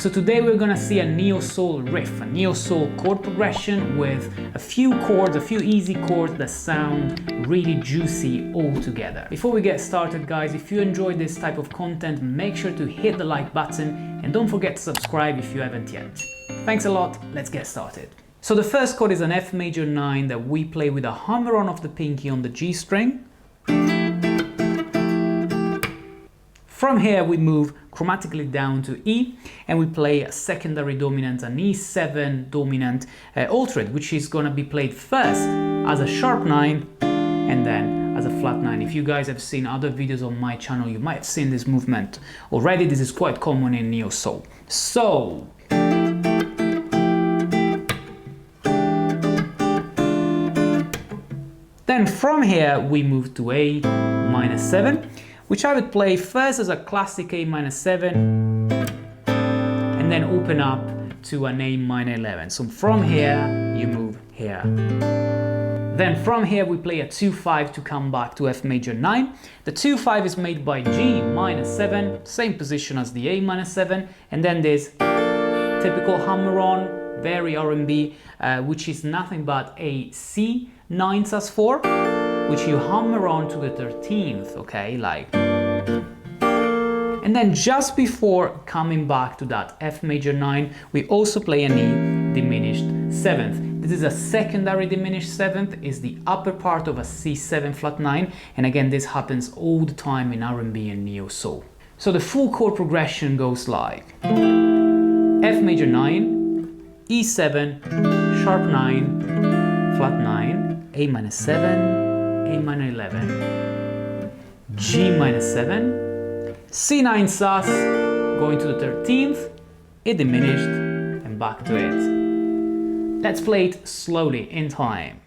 So today we're gonna see a Neo Soul riff, a Neo Soul chord progression with a few chords, a few easy chords that sound really juicy all together. Before we get started, guys, if you enjoyed this type of content, make sure to hit the like button and don't forget to subscribe if you haven't yet. Thanks a lot, let's get started. So the first chord is an F major 9 that we play with a hammer-on of the pinky on the G string. From here we move chromatically down to E and we play a secondary dominant, an E7 dominant altered, which is going to be played first as a sharp 9 and then as a flat 9. If you guys have seen other videos on my channel, you might have seen this movement already. This is quite common in Neo Soul. So then from here we move to A minor 7, which I would play first as a classic A minor 7 and then open up to an A minor 11. So from here you move here. Then from here we play a 2-5 to come back to F major 9. The 2-5 is made by G minor 7, same position as the A minor 7, and then this typical hammer-on, very RnB, which is nothing but a C 9 sus4, which you hammer on to the 13th, okay, like. And then just before coming back to that F major 9, we also play an E diminished 7th. This is a secondary diminished 7th, is the upper part of a C7 flat 9, and again this happens all the time in RnB and Neo Soul. So the full chord progression goes like F major 9, E7, sharp 9, flat 9, A minor 7, A minor 11, G minor 7, C9 sus, going to the 13th, it diminished, and back to it. Let's play it slowly in time.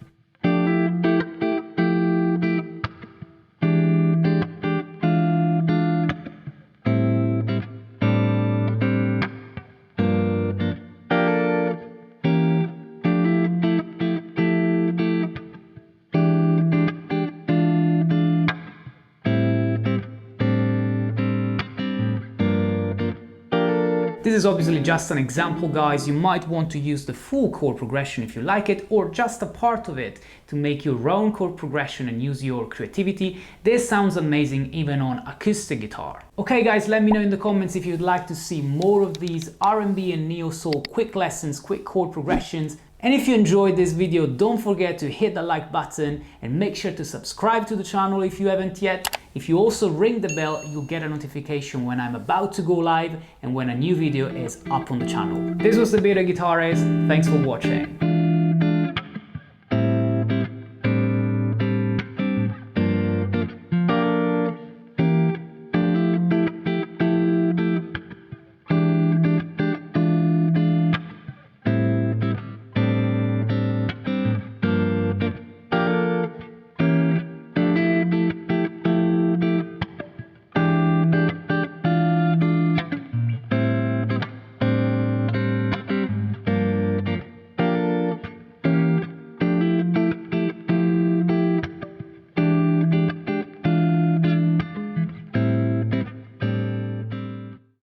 This is obviously just an example, guys. You might want to use the full chord progression if you like it, or just a part of it to make your own chord progression and use your creativity. This sounds amazing even on acoustic guitar. Okay guys, let me know in the comments if you'd like to see more of these RnB and Neo Soul quick lessons, quick chord progressions. And if you enjoyed this video, don't forget to hit the like button and make sure to subscribe to the channel if you haven't yet. If you also ring the bell, you'll get a notification when I'm about to go live and when a new video is up on the channel. This was the Bearded Guitarist. Thanks for watching.